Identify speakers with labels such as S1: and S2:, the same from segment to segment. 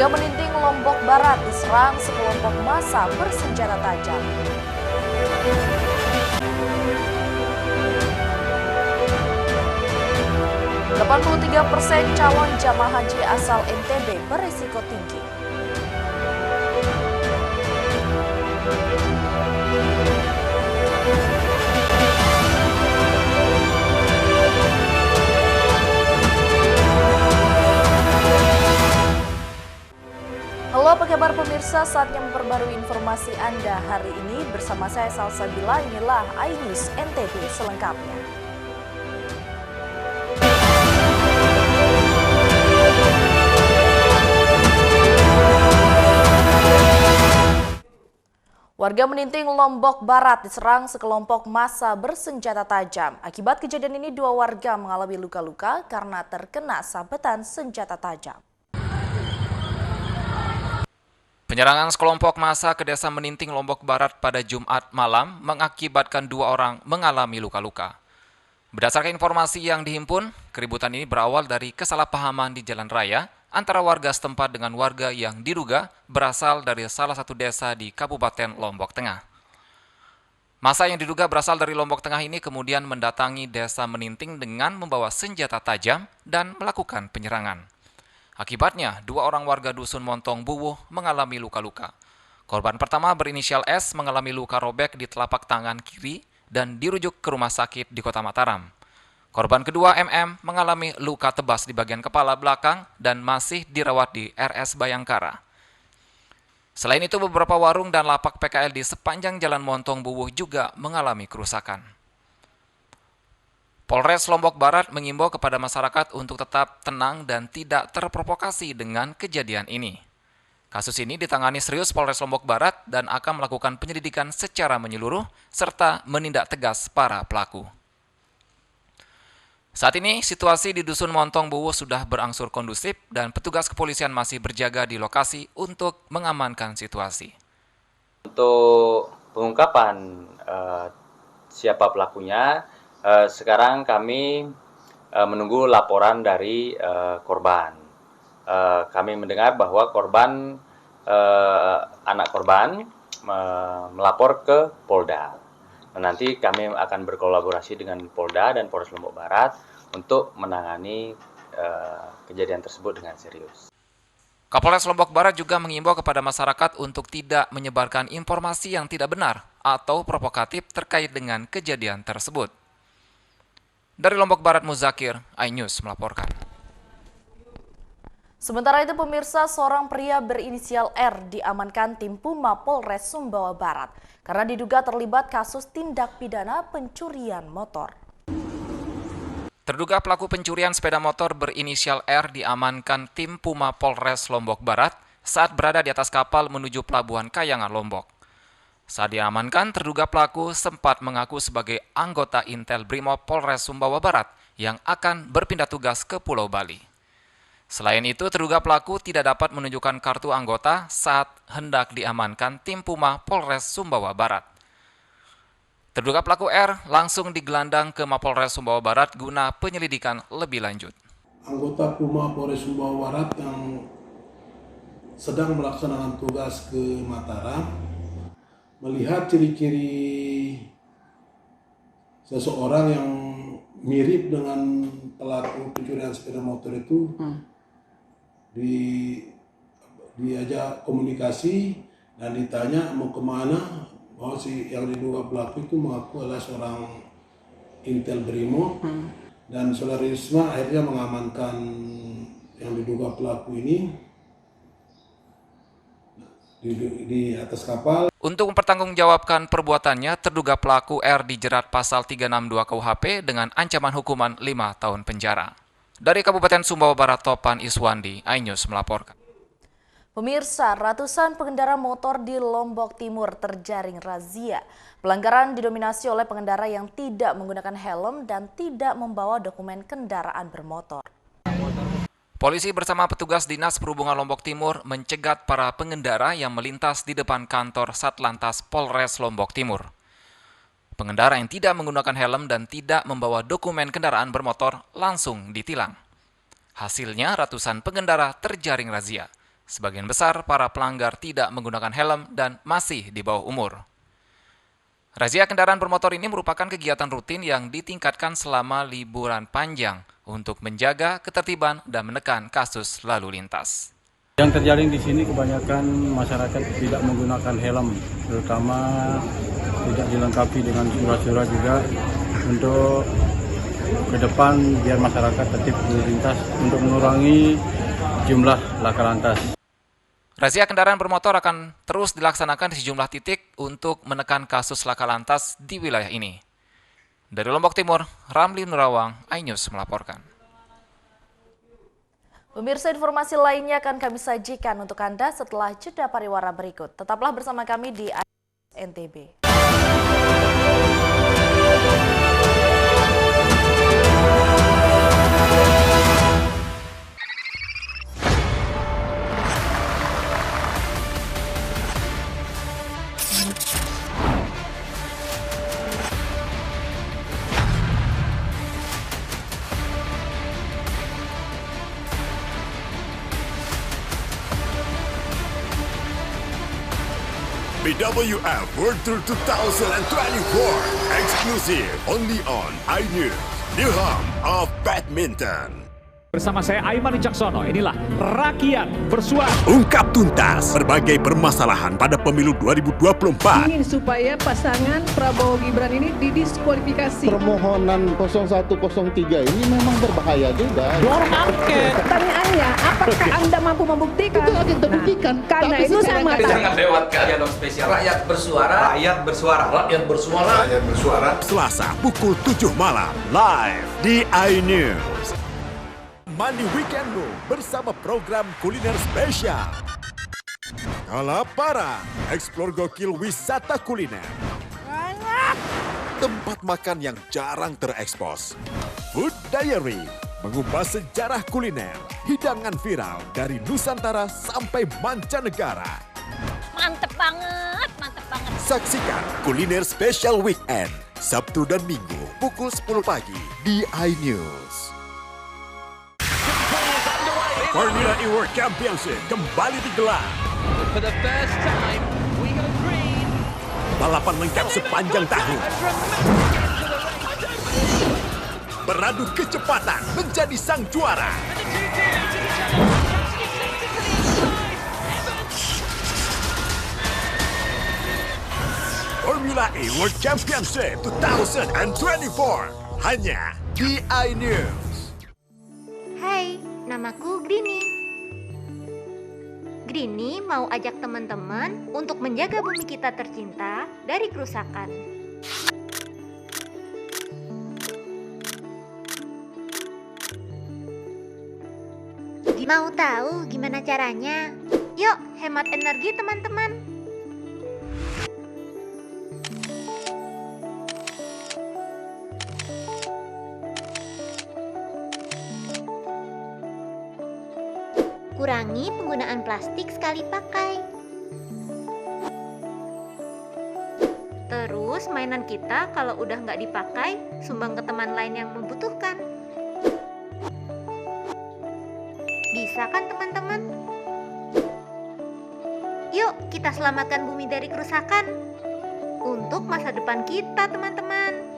S1: Warga Meninting, Lombok Barat diserang sekelompok massa bersenjata tajam. %83% calon jamaah haji asal NTB berisiko tinggi. Halo, apa kabar pemirsa? Saatnya memperbarui informasi Anda hari ini bersama saya Salsabila. Inilah iNews NTB selengkapnya. Warga Meninting, Lombok Barat diserang sekelompok massa bersenjata tajam. Akibat kejadian ini, 2 warga mengalami luka-luka karena terkena sabetan senjata tajam.
S2: Penyerangan sekelompok massa ke Desa Meninting, Lombok Barat pada Jumat malam mengakibatkan 2 orang mengalami luka-luka. Berdasarkan informasi yang dihimpun, keributan ini berawal dari kesalahpahaman di jalan raya antara warga setempat dengan warga yang diduga berasal dari salah satu desa di Kabupaten Lombok Tengah. Massa yang diduga berasal dari Lombok Tengah ini kemudian mendatangi Desa Meninting dengan membawa senjata tajam dan melakukan penyerangan. Akibatnya, 2 orang warga Dusun Montong Buwuh mengalami luka-luka. Korban pertama berinisial S mengalami luka robek di telapak tangan kiri dan dirujuk ke rumah sakit di Kota Mataram. Korban kedua MM mengalami luka tebas di bagian kepala belakang dan masih dirawat di RS Bayangkara. Selain itu, beberapa warung dan lapak PKL di sepanjang Jalan Montong Buwuh juga mengalami kerusakan. Polres Lombok Barat mengimbau kepada masyarakat untuk tetap tenang dan tidak terprovokasi dengan kejadian ini. Kasus ini ditangani serius Polres Lombok Barat dan akan melakukan penyelidikan secara menyeluruh serta menindak tegas para pelaku. Saat ini, situasi di Dusun Montong Buwuh sudah berangsur kondusif dan petugas kepolisian masih berjaga di lokasi untuk mengamankan situasi.
S3: Untuk pengungkapan siapa pelakunya, sekarang kami menunggu laporan dari korban. Kami mendengar bahwa anak korban melapor ke Polda. Nanti kami akan berkolaborasi dengan Polda dan Polres Lombok Barat untuk menangani kejadian tersebut dengan serius.
S2: Kapolres Lombok Barat juga mengimbau kepada masyarakat untuk tidak menyebarkan informasi yang tidak benar atau provokatif terkait dengan kejadian tersebut. Dari Lombok Barat, Muzakir, iNews melaporkan.
S1: Sementara itu pemirsa, seorang pria berinisial R diamankan tim Puma Polres Sumbawa Barat karena diduga terlibat kasus tindak pidana pencurian motor.
S2: Terduga pelaku pencurian sepeda motor berinisial R diamankan tim Puma Polres Lombok Barat saat berada di atas kapal menuju Pelabuhan Kayangan, Lombok. Saat diamankan, terduga pelaku sempat mengaku sebagai anggota Intel Brimob Polres Sumbawa Barat yang akan berpindah tugas ke Pulau Bali. Selain itu, terduga pelaku tidak dapat menunjukkan kartu anggota saat hendak diamankan tim Puma Polres Sumbawa Barat. Terduga pelaku R langsung digelandang ke Mapolres Sumbawa Barat guna penyelidikan lebih lanjut.
S4: Anggota Puma Polres Sumbawa Barat yang sedang melaksanakan tugas ke Mataram melihat ciri-ciri seseorang yang mirip dengan pelaku pencurian sepeda motor itu diajak komunikasi dan ditanya mau kemana, bahwa si yang diduga pelaku itu mengaku adalah seorang Intel Brimob dan saudara Risma akhirnya mengamankan yang diduga pelaku ini di atas kapal.
S2: Untuk mempertanggungjawabkan perbuatannya, terduga pelaku R dijerat pasal 362 KUHP dengan ancaman hukuman 5 tahun penjara. Dari Kabupaten Sumbawa Barat, Topan Iswandi, iNews melaporkan.
S1: Pemirsa, ratusan pengendara motor di Lombok Timur terjaring razia. Pelanggaran didominasi oleh pengendara yang tidak menggunakan helm dan tidak membawa dokumen kendaraan bermotor.
S2: Polisi bersama petugas Dinas Perhubungan Lombok Timur mencegat para pengendara yang melintas di depan kantor Satlantas Polres Lombok Timur. Pengendara yang tidak menggunakan helm dan tidak membawa dokumen kendaraan bermotor langsung ditilang. Hasilnya ratusan pengendara terjaring razia. Sebagian besar para pelanggar tidak menggunakan helm dan masih di bawah umur. Razia kendaraan bermotor ini merupakan kegiatan rutin yang ditingkatkan selama liburan panjang untuk menjaga ketertiban dan menekan kasus lalu lintas.
S5: Yang terjadi di sini kebanyakan masyarakat tidak menggunakan helm, terutama tidak dilengkapi dengan surat-surat juga untuk ke depan biar masyarakat tertib lalu lintas untuk mengurangi jumlah laka lantas.
S2: Razia kendaraan bermotor akan terus dilaksanakan di sejumlah titik untuk menekan kasus laka lantas di wilayah ini. Dari Lombok Timur, Ramli Nurawang, iNews melaporkan.
S1: Pemirsa, informasi lainnya akan kami sajikan untuk Anda setelah jeda pariwara berikut. Tetaplah bersama kami di NTB.
S6: BWF World Tour 2024 exclusive only on iNews, the home of badminton.
S7: Bersama saya Aiman Wicaksono, inilah Rakyat Bersuara.
S6: Ungkap tuntas berbagai permasalahan pada pemilu 2024.
S8: Ingin supaya pasangan Prabowo Gibran ini didiskualifikasi.
S9: Permohonan 0103 ini memang berbahaya juga.
S7: Dorong angket.
S8: Pertanyaannya, apakah Anda mampu membuktikan?
S9: Itu akan terbuktikan.
S8: Karena itu saya mengatakan.
S10: Jangan lewatkan dialog spesial Rakyat Bersuara. Rakyat Bersuara. Rakyat Bersuara. Rakyat Bersuara.
S6: Selasa pukul 7 malam live di iNews. Mandi Weekendmu bersama program kuliner spesial. Kalapara, eksplor gokil wisata kuliner. Tempat makan yang jarang terekspos. Food Diary, mengupas sejarah kuliner, hidangan viral dari Nusantara sampai mancanegara.
S11: Mantep banget, mantep banget.
S6: Saksikan kuliner spesial weekend, Sabtu dan Minggu pukul 10 pagi di iNews. Formula E World Championship kembali digelar.
S10: For the first time, we go green.
S6: Balapan lengkap sepanjang tahun. Beradu kecepatan menjadi sang juara. Formula E World Championship 2024 hanya di iNews.
S11: Hai, namaku Grini. Grini mau ajak teman-teman untuk menjaga bumi kita tercinta dari kerusakan. Mau tahu gimana caranya? Yuk, hemat energi teman-teman. Kurangi penggunaan plastik sekali pakai. Terus mainan kita kalau udah nggak dipakai, sumbang ke teman lain yang membutuhkan. Bisa kan teman-teman? Yuk kita selamatkan bumi dari kerusakan. Untuk masa depan kita teman-teman.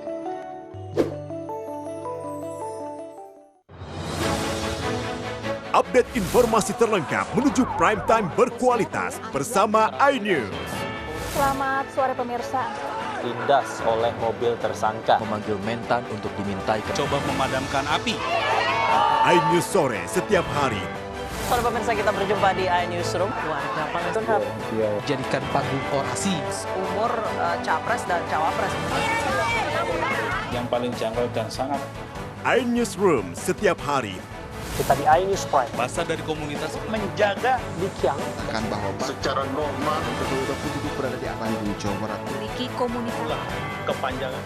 S6: Update informasi terlengkap menuju prime time berkualitas bersama iNews.
S12: Selamat sore pemirsa.
S13: Ditindas oleh mobil tersangka.
S14: Memanggil mentan untuk dimintai
S15: coba memadamkan api.
S6: iNews sore setiap hari.
S12: Sore pemirsa, kita berjumpa di iNewsroom. Warga Palestina
S14: jadikan panggung orasi.
S12: Umur capres dan cawapres.
S15: Yang paling jangkau dan sangat.
S6: iNewsroom setiap hari.
S13: Kita di iNews Prime.
S15: Masa dari komunitas
S13: menjaga Dikyang
S9: Akan bahwa secara normal kedua penduduk berada di Bandung, Jawa Barat.
S12: Memiliki komunitas.
S13: Kepanjangan.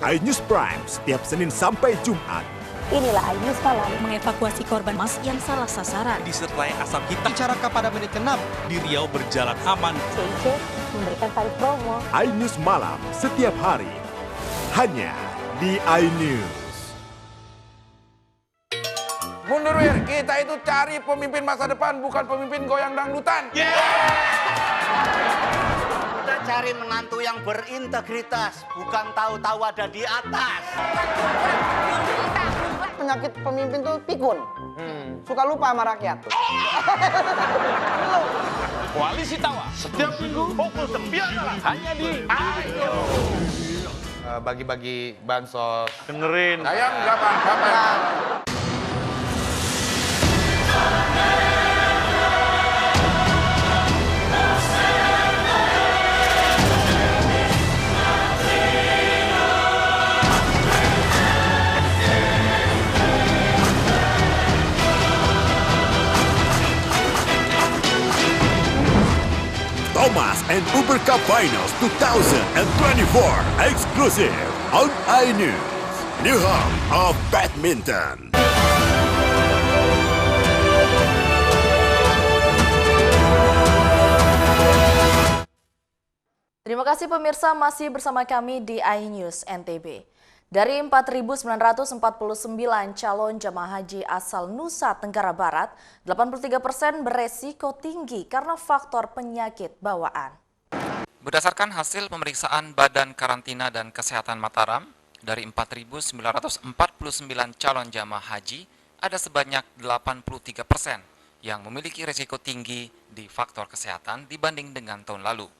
S6: iNews Prime setiap Senin sampai Jumat.
S12: Inilah iNews Malam, mengevakuasi korban mas yang salah sasaran.
S15: Disertai asap hitam. Bicara pada menit ke-6 di Riau berjalan aman.
S12: CIC memberikan tarif promo.
S6: iNews Malam setiap hari. Hanya di iNews.
S16: Mundur Wir, kita itu cari pemimpin masa depan, bukan pemimpin goyang dangdutan.
S17: Kita cari menantu yang berintegritas, bukan tahu-tahu ada di atas.
S18: Penyakit pemimpin tuh pikun. Suka lupa sama rakyat.
S13: Koalisi Tawa setiap minggu pukul 9 malam hanya di Ayo.
S16: Bagi-bagi bansos.
S13: Dengerin.
S16: Saya nggak apa-apa.
S6: Thomas and Uber Cup Finals 2024 exclusive on iNews, new home of badminton.
S1: Terima kasih pemirsa masih bersama kami di iNews NTB. Dari 4.949 calon jamaah haji asal Nusa Tenggara Barat, 83% beresiko tinggi karena faktor penyakit bawaan.
S2: Berdasarkan hasil pemeriksaan Badan Karantina dan Kesehatan Mataram, dari 4.949 calon jamaah haji, ada sebanyak 83% yang memiliki resiko tinggi di faktor kesehatan dibanding dengan tahun lalu.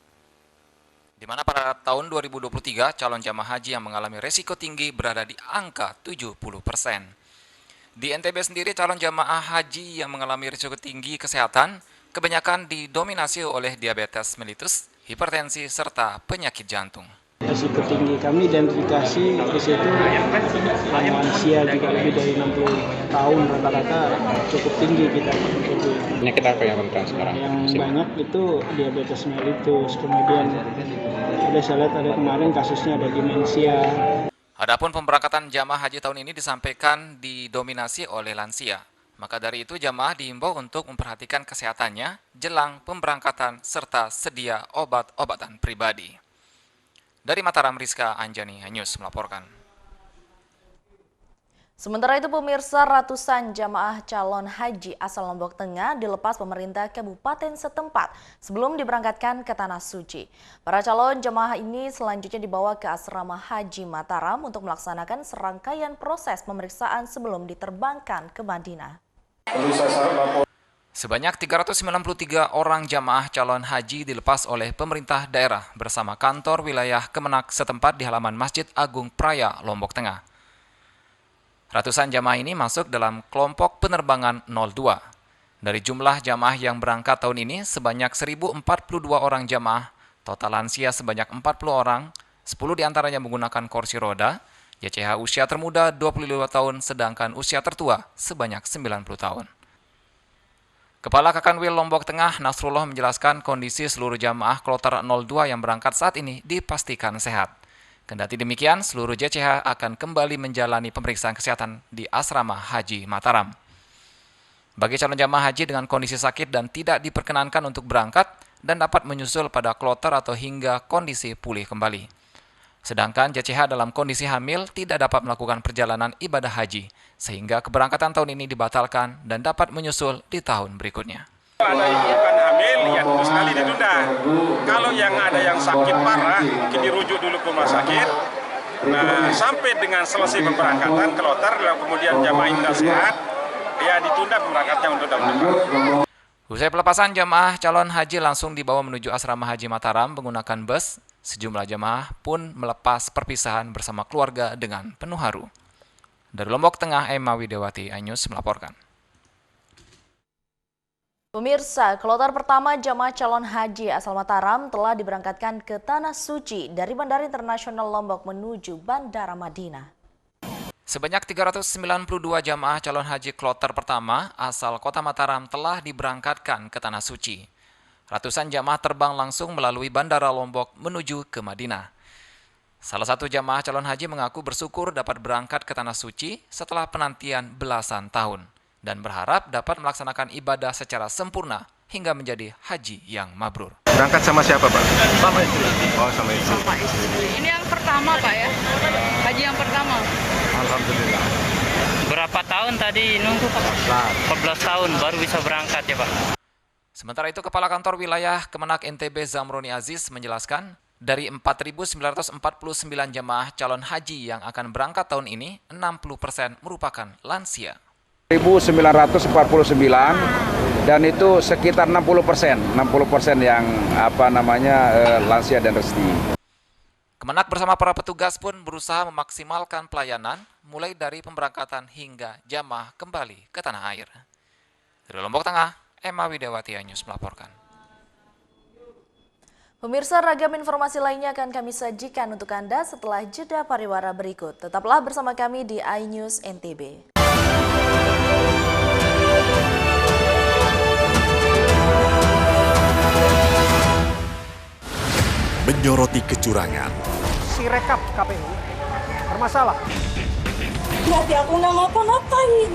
S2: Di mana pada tahun 2023 calon jamaah haji yang mengalami resiko tinggi berada di angka 70%. Di NTB sendiri calon jamaah haji yang mengalami risiko tinggi kesehatan kebanyakan didominasi oleh diabetes mellitus, hipertensi, serta penyakit jantung.
S5: Risiko tinggi kami identifikasi di situ lansia juga lebih dari 60 tahun rata-rata cukup tinggi kita.
S19: Penyakit apa yang rentan sekarang?
S5: Yang banyak itu diabetes mellitus, kemudian saya lihat ada kemarin kasusnya ada demensia.
S2: Adapun pemberangkatan jamaah haji tahun ini disampaikan didominasi oleh lansia. Maka dari itu jamaah diimbau untuk memperhatikan kesehatannya jelang pemberangkatan serta sedia obat-obatan pribadi. Dari Mataram, Rizka Anjani News melaporkan.
S1: Sementara itu pemirsa, ratusan jamaah calon haji asal Lombok Tengah dilepas pemerintah kabupaten setempat sebelum diberangkatkan ke Tanah Suci. Para calon jamaah ini selanjutnya dibawa ke asrama haji Mataram untuk melaksanakan serangkaian proses pemeriksaan sebelum diterbangkan ke Madinah.
S2: Sebanyak 393 orang jamaah calon haji dilepas oleh pemerintah daerah bersama kantor wilayah Kemenak setempat di halaman Masjid Agung Praya, Lombok Tengah. Ratusan jamaah ini masuk dalam kelompok penerbangan 02. Dari jumlah jamaah yang berangkat tahun ini sebanyak 1.042 orang jamaah, total lansia sebanyak 40 orang, 10 diantaranya menggunakan kursi roda, JCH usia termuda 25 tahun sedangkan usia tertua sebanyak 90 tahun. Kepala Kakanwil Lombok Tengah Nasrullah menjelaskan kondisi seluruh jamaah kloter 02 yang berangkat saat ini dipastikan sehat. Kendati demikian, seluruh JCH akan kembali menjalani pemeriksaan kesehatan di asrama haji Mataram. Bagi calon jamaah haji dengan kondisi sakit dan tidak diperkenankan untuk berangkat dan dapat menyusul pada kloter atau hingga kondisi pulih kembali. Sedangkan JCH dalam kondisi hamil tidak dapat melakukan perjalanan ibadah haji, sehingga keberangkatan tahun ini dibatalkan dan dapat menyusul di tahun berikutnya.
S20: Ada yang bukan hamil, ya tentu sekali ditunda. Kalau yang ada yang sakit parah, mungkin dirujuk dulu ke rumah sakit. Nah, sampai dengan selesai pemberangkatan kloter, kemudian jamaah ini sehat, ya ditunda pemberangkatnya untuk tahun depan.
S2: Usai pelepasan jamaah calon haji langsung dibawa menuju asrama haji Mataram menggunakan bus. Sejumlah jamaah pun melepas perpisahan bersama keluarga dengan penuh haru. Dari Lombok Tengah, Emma Widewati, iNews melaporkan.
S1: Pemirsa, kloter pertama jamaah calon haji asal Mataram telah diberangkatkan ke Tanah Suci dari Bandara Internasional Lombok menuju Bandara Madinah.
S2: Sebanyak 392 jamaah calon haji kloter pertama asal kota Mataram telah diberangkatkan ke Tanah Suci. Ratusan jamaah terbang langsung melalui Bandara Lombok menuju ke Madinah. Salah satu jamaah calon haji mengaku bersyukur dapat berangkat ke Tanah Suci setelah penantian belasan tahun dan berharap dapat melaksanakan ibadah secara sempurna hingga menjadi haji yang mabrur.
S19: Berangkat sama siapa, Pak? Sama istri. Oh, sama istri.
S8: Sama istri. Ini yang pertama, Pak ya? Haji yang pertama.
S19: Alhamdulillah.
S21: Berapa tahun tadi nunggu Pak? 14 tahun baru bisa berangkat ya Pak.
S2: Sementara itu, Kepala Kantor Wilayah Kemenak NTB Zamroni Aziz menjelaskan, dari 4.949 jemaah calon haji yang akan berangkat tahun ini, 60% merupakan lansia.
S22: 1.949 dan itu sekitar 60% yang lansia dan resti.
S2: Kemenak bersama para petugas pun berusaha memaksimalkan pelayanan mulai dari pemberangkatan hingga jamaah kembali ke tanah air. Dari Lombok Tengah, Emma Widawati News melaporkan.
S1: Pemirsa, ragam informasi lainnya akan kami sajikan untuk Anda setelah jeda pariwara berikut. Tetaplah bersama kami di iNews NTB.
S6: Menyoroti kecurangan.
S23: Si rekap KPU bermasalah.
S12: Berarti aku nggak ngapa-ngapain.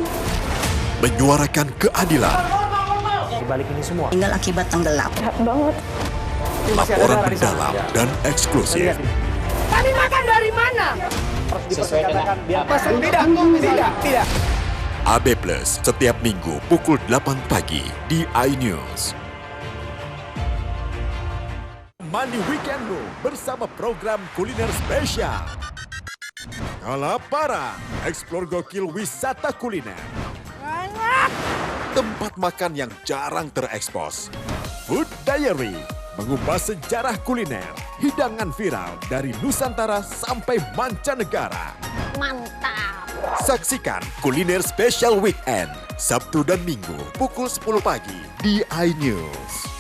S6: Menyuarakan keadilan.
S23: Di balik ini semua
S12: Tinggal akibat tenggelam. Jahat banget.
S6: Laporan mendalam dan eksklusif.
S8: Kami makan dari mana?
S23: sesuai dengan
S8: Tidak.
S6: AB Plus setiap Minggu pukul 8 pagi di iNews. Money Weekendmu bersama program kuliner spesial. Kalapara, eksplor gokil wisata kuliner. Tempat makan yang jarang terekspos. Food Diary, mengupas sejarah kuliner, hidangan viral dari Nusantara sampai mancanegara.
S12: Mantap.
S6: Saksikan Kuliner Special Weekend, Sabtu dan Minggu pukul 10 pagi di iNews.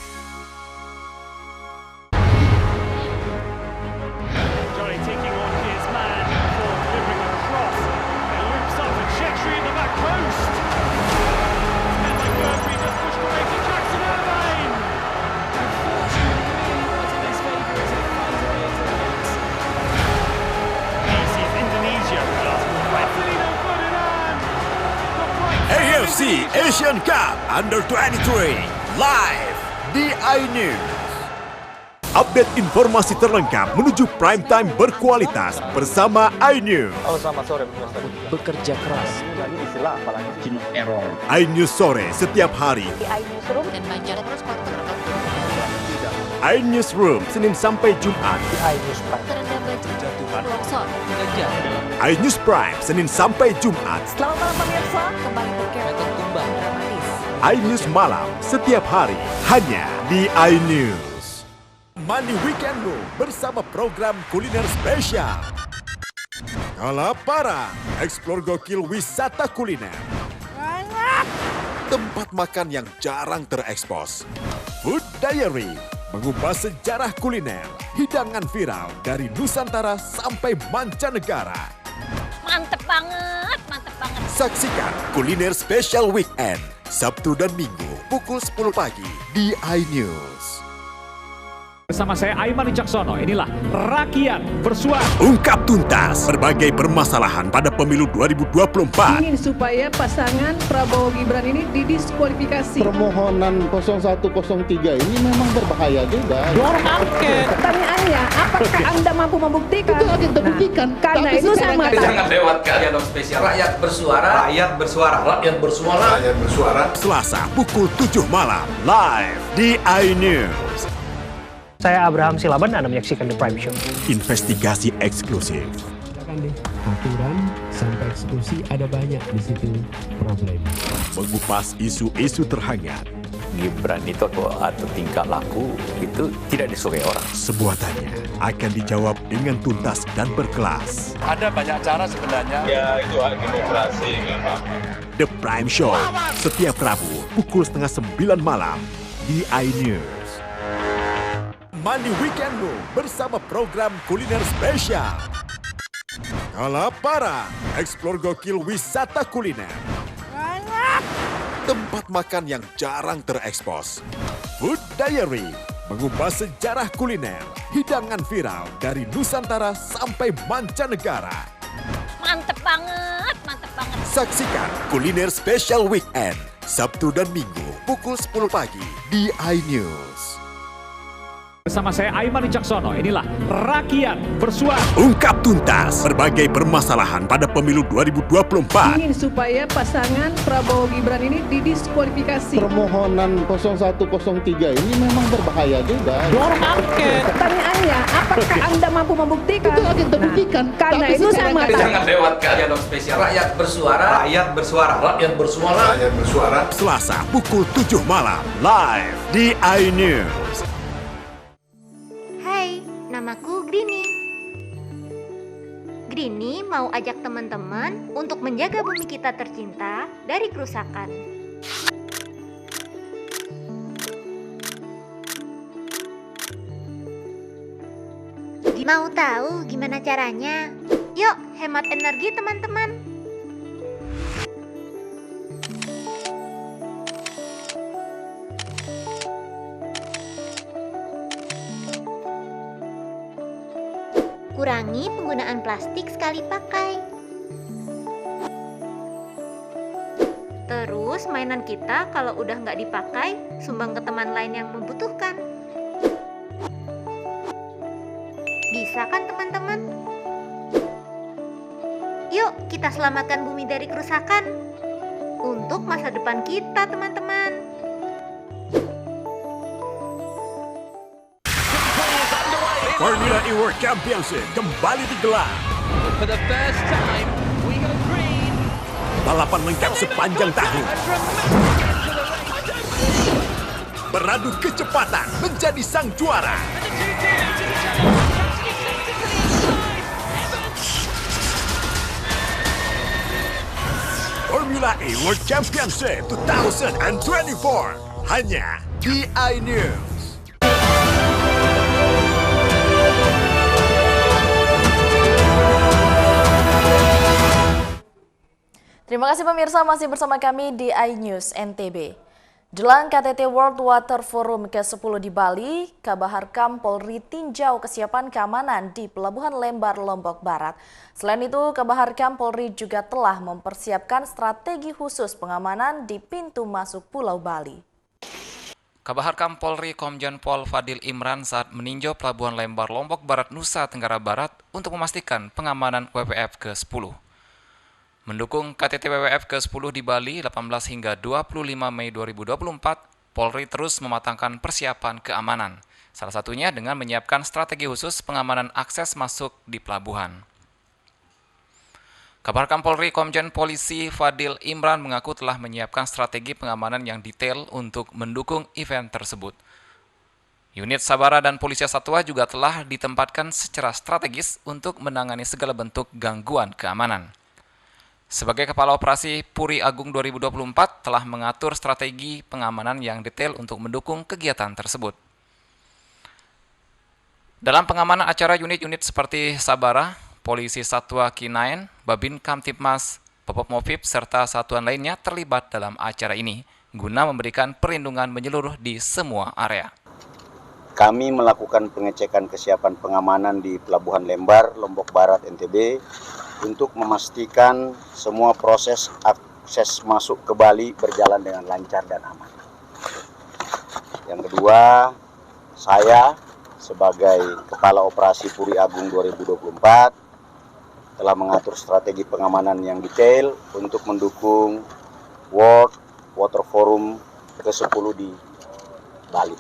S6: AFC Asian Cup Under 23 live di iNews. Update informasi terlengkap menuju prime time berkualitas bersama iNews.
S23: selamat sore
S14: Bekerja keras.
S23: error.
S6: iNews sore setiap hari.
S12: Di iNewsroom dan Banjarnegara.
S6: iNews Room Senin sampai Jumat.
S23: iNews Prime.
S12: Terendam banjir. Longsor.
S6: iNews Prime Senin sampai Jumat.
S12: Selamat malam pemirsa, kembali berkembang dramatis.
S6: iNews malam setiap hari hanya di iNews. Money Weekendmu bersama program kuliner spesial. Kalapara, eksplor gokil wisata kuliner. Tempat makan yang jarang terekspos. Food Diary, mengupas sejarah kuliner, hidangan viral dari Nusantara sampai mancanegara.
S12: Mantep banget, mantep banget.
S6: Saksikan Kuliner Special Weekend, Sabtu dan Minggu pukul 10 pagi di iNews.
S7: Bersama saya Aiman Wicaksono, inilah Rakyat Bersuara.
S6: Ungkap tuntas berbagai permasalahan pada pemilu 2024.
S8: Ingin supaya pasangan Prabowo Gibran ini didiskualifikasi.
S9: Permohonan 0103 ini memang berbahaya juga.
S8: Orang angket. Pertanyaannya, apakah Anda mampu membuktikan?
S9: Itu akan terbuktikan.
S8: Karena itu saya mengatakan.
S10: Jangan lewatkan dialog spesial. Rakyat bersuara. Rakyat bersuara. Rakyat bersuara. Rakyat bersuara.
S6: Selasa pukul 7 malam live di iNews.
S23: Saya Abraham Silaban, Anda menyaksikan The Prime Show.
S6: Investigasi eksklusif.
S24: Aturan sampai eksekusi ada banyak di situ problem.
S6: Mengupas isu-isu terhangat.
S25: Gibran itu atau tingkah laku itu tidak disukai orang.
S6: Sebuah tanya akan dijawab dengan tuntas dan berkelas.
S19: Ada banyak cara sebenarnya. Ya, itu hak demokrasi.
S6: The Prime Show setiap Rabu pukul 8:30 malam di iNews. Money Weekendmu bersama program kuliner spesial. Kalapara, eksplor gokil wisata kuliner. Tempat makan yang jarang terekspos. Food Diary, mengupas sejarah kuliner, hidangan viral dari Nusantara sampai mancanegara.
S12: Mantep banget, mantep banget.
S6: Saksikan Kuliner Special Weekend, Sabtu dan Minggu pukul 10 pagi di iNews.
S7: Bersama saya Aiman Wicaksono, inilah Rakyat Bersuara.
S6: Ungkap tuntas berbagai permasalahan pada pemilu 2024.
S8: Ingin supaya pasangan Prabowo Gibran ini didiskualifikasi.
S9: Permohonan 0103 ini memang berbahaya juga.
S8: Dorong angket. Pertanyaannya, apakah Anda mampu membuktikan?
S9: Itu akan terbuktikan.
S8: Karena itu saya mengatakan.
S10: Jangan lewatkan dialog spesial. Rakyat bersuara. Rakyat bersuara. Rakyat bersuara.
S6: Rakyat bersuara. Selasa pukul 7 malam live di iNews.
S3: Hai, namaku Grini. Grini mau ajak teman-teman untuk menjaga bumi kita tercinta dari kerusakan. Mau tahu gimana caranya? Yuk, hemat energi teman-teman. Kurangi penggunaan plastik sekali pakai. Terus mainan kita kalau udah nggak dipakai, sumbang ke teman lain yang membutuhkan. Bisa kan teman-teman? Yuk kita selamatkan bumi dari kerusakan. Untuk masa depan kita teman-teman.
S6: Formula E World Championship kembali digelar.
S13: For the first time, we go green.
S6: Balapan lengkap sepanjang tahun. Beradu kecepatan menjadi sang juara. Formula E World Championship 2024 hanya di iNews.
S1: Terima kasih pemirsa masih bersama kami di iNews NTB. Jelang KTT World Water Forum ke-10 di Bali, Kabaharkam Polri tinjau kesiapan keamanan di Pelabuhan Lembar, Lombok Barat. Selain itu, Kabaharkam Polri juga telah mempersiapkan strategi khusus pengamanan di pintu masuk Pulau Bali.
S2: Kabaharkam Polri Komjen Pol Fadil Imran saat meninjau Pelabuhan Lembar, Lombok Barat, Nusa Tenggara Barat untuk memastikan pengamanan WWF ke-10. Mendukung KTT WWF ke-10 di Bali 18 hingga 25 Mei 2024, Polri terus mematangkan persiapan keamanan. Salah satunya dengan menyiapkan strategi khusus pengamanan akses masuk di pelabuhan. Kabaharkam Polri Komjen Polisi Fadil Imran mengaku telah menyiapkan strategi pengamanan yang detail untuk mendukung event tersebut. Unit Sabara dan Polisi Satwa juga telah ditempatkan secara strategis untuk menangani segala bentuk gangguan keamanan. Sebagai Kepala Operasi Puri Agung 2024 telah mengatur strategi pengamanan yang detail untuk mendukung kegiatan tersebut. Dalam pengamanan acara unit-unit seperti Sabara, Polisi Satwa K9, Babin Kamtipmas, Popopmovip, serta satuan lainnya terlibat dalam acara ini guna memberikan perlindungan menyeluruh di semua area.
S4: Kami melakukan pengecekan kesiapan pengamanan di Pelabuhan Lembar, Lombok Barat, NTB untuk memastikan semua proses akses masuk ke Bali berjalan dengan lancar dan aman. Yang kedua, saya sebagai Kepala Operasi Puri Agung 2024 telah mengatur strategi pengamanan yang detail untuk mendukung World Water Forum ke-10 di Bali.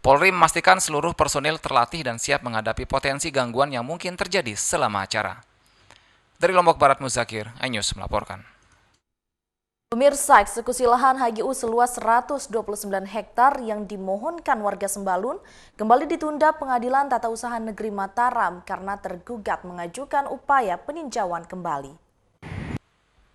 S2: Polri memastikan seluruh personil terlatih dan siap menghadapi potensi gangguan yang mungkin terjadi selama acara. Dari Lombok Barat, Muzakir, iNews melaporkan.
S1: Pemirsa, eksekusi lahan HGU seluas 129 hektar yang dimohonkan warga Sembalun kembali ditunda Pengadilan Tata Usaha Negeri Mataram karena tergugat mengajukan upaya peninjauan kembali.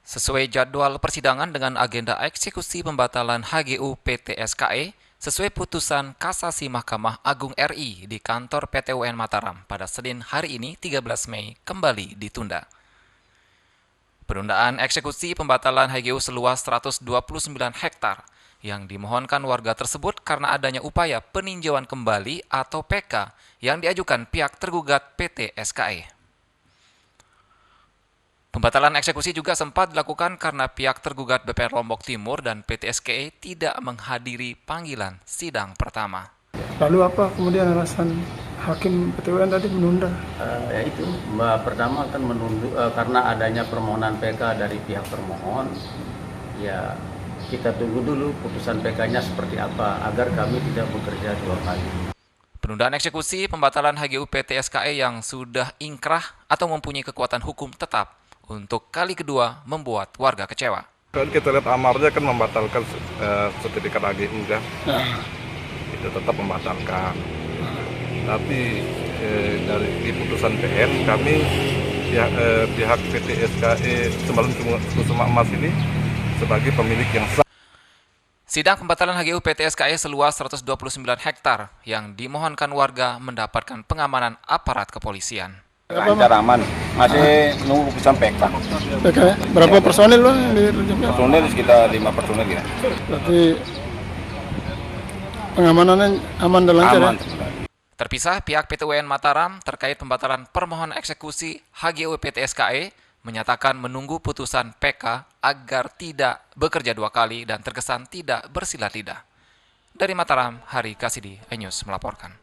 S2: Sesuai jadwal persidangan dengan agenda eksekusi pembatalan HGU PT SKE, sesuai putusan Kasasi Mahkamah Agung RI di kantor PT UN Mataram pada Senin hari ini 13 Mei kembali ditunda. Penundaan eksekusi pembatalan HGU seluas 129 hektar yang dimohonkan warga tersebut karena adanya upaya peninjauan kembali atau PK yang diajukan pihak tergugat PT SKE. Pembatalan eksekusi juga sempat dilakukan karena pihak tergugat BPR Lombok Timur dan PT SKE tidak menghadiri panggilan sidang pertama.
S5: Lalu apa kemudian alasan Hakim PT UN tadi menunda?
S11: Ya itu, pertama kan menunduk karena adanya permohonan PK dari pihak termohon. Ya kita tunggu dulu putusan PK-nya seperti apa agar kami tidak bekerja 2 kali.
S2: Penundaan eksekusi pembatalan HGU PT SKE yang sudah ingkrah atau mempunyai kekuatan hukum tetap untuk kali kedua membuat warga kecewa.
S15: Kalau kita lihat amarnya kan membatalkan sertifikat HGU kan, itu tetap membatalkan. Tapi dari putusan PN kami pihak PT SKE Sembalun Kusuma Emas ini sebagai pemilik yang sah.
S2: Sidang pembatalan HGU PT SKE seluas 129 hektar yang dimohonkan warga mendapatkan pengamanan aparat kepolisian.
S16: Lancar aman, masih nunggu putusan PK.
S5: PK ya? Berapa personil Bang yang dirujuknya?
S16: Personil sekitar 5 personil ya.
S5: Berarti pengamanannya aman dan lancar
S16: aman.
S5: Ya?
S2: Terpisah, pihak PT UN Mataram terkait pembatalan permohonan eksekusi HGU PT SKE menyatakan menunggu putusan PK agar tidak bekerja 2 kali dan terkesan tidak bersilat lidah. Dari Mataram, Hari Kasidi, iNews melaporkan.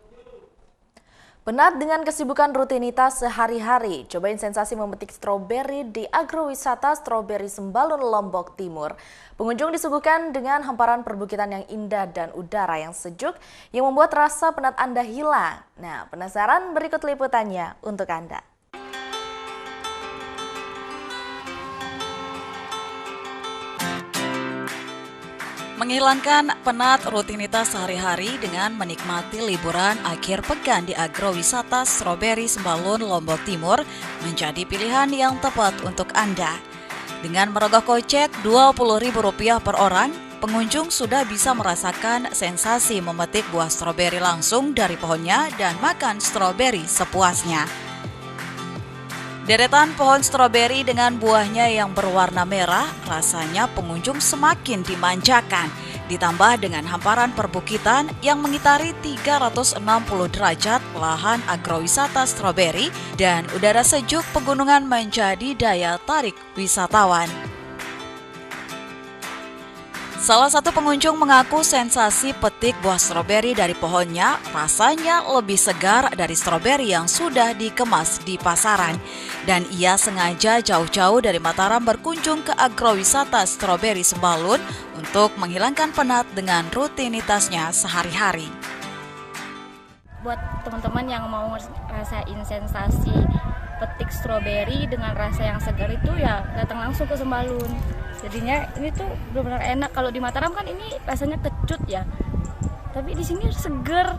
S1: Penat dengan kesibukan rutinitas sehari-hari, cobain sensasi memetik stroberi di agrowisata Stroberi Sembalun, Lombok Timur. Pengunjung disuguhkan dengan hamparan perbukitan yang indah dan udara yang sejuk yang membuat rasa penat Anda hilang. Nah, penasaran? Berikut liputannya untuk Anda.
S17: Menghilangkan penat rutinitas sehari-hari dengan menikmati liburan akhir pekan di agrowisata Stroberi Sembalun, Lombok Timur menjadi pilihan yang tepat untuk Anda. Dengan merogoh kocek Rp20.000 per orang, pengunjung sudah bisa merasakan sensasi memetik buah stroberi langsung dari pohonnya dan makan stroberi sepuasnya. Deretan pohon stroberi dengan buahnya yang berwarna merah, rasanya pengunjung semakin dimanjakan. Ditambah dengan hamparan perbukitan yang mengitari 360 derajat lahan agrowisata stroberi dan udara sejuk pegunungan menjadi daya tarik wisatawan. Salah satu pengunjung mengaku sensasi petik buah stroberi dari pohonnya rasanya lebih segar dari stroberi yang sudah dikemas di pasaran. Dan ia sengaja jauh-jauh dari Mataram berkunjung ke agrowisata Stroberi Sembalun untuk menghilangkan penat dengan rutinitasnya sehari-hari.
S18: Buat teman-teman yang mau ngerasain sensasi petik stroberi dengan rasa yang segar itu ya datang langsung ke Sembalun. Jadinya ini tuh benar-benar enak. Kalau di Mataram kan ini rasanya kecut ya, tapi di sini seger.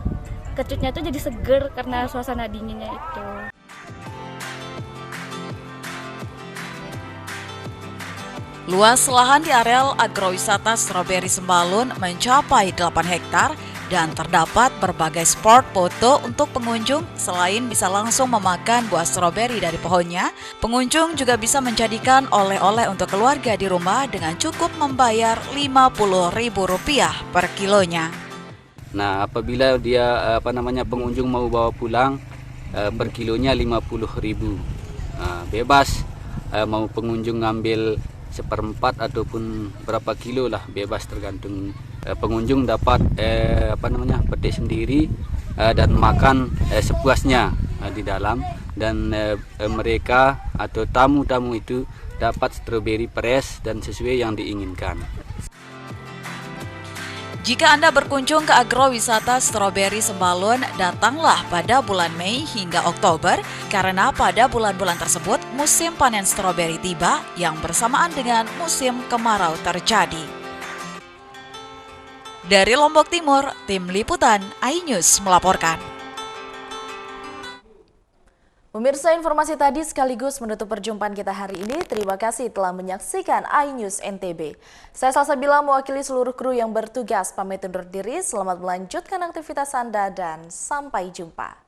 S18: Kecutnya tuh jadi seger karena suasana dinginnya itu.
S17: Luas lahan di areal agrowisata Stroberi Sembalun mencapai 8 hektar dan terdapat berbagai spot foto untuk pengunjung. Selain bisa langsung memakan buah stroberi dari pohonnya, pengunjung juga bisa menjadikan oleh-oleh untuk keluarga di rumah dengan cukup membayar Rp50.000 per kilonya.
S26: Nah, apabila dia pengunjung mau bawa pulang per kilonya Rp50.000. Bebas mau pengunjung ngambil 1/4 ataupun berapa kilo lah, bebas tergantung. Pengunjung dapat petik sendiri dan makan sepuasnya di dalam, dan mereka atau tamu-tamu itu dapat stroberi fresh dan sesuai yang diinginkan.
S17: Jika Anda berkunjung ke agrowisata Stroberi Sembalun, datanglah pada bulan Mei hingga Oktober, karena pada bulan-bulan tersebut musim panen stroberi tiba yang bersamaan dengan musim kemarau terjadi. Dari Lombok Timur, Tim Liputan iNews melaporkan.
S1: Pemirsa, informasi tadi sekaligus menutup perjumpaan kita hari ini. Terima kasih telah menyaksikan iNews NTB. Saya Salsabila mewakili seluruh kru yang bertugas pamit undur diri. Selamat melanjutkan aktivitas Anda dan sampai jumpa.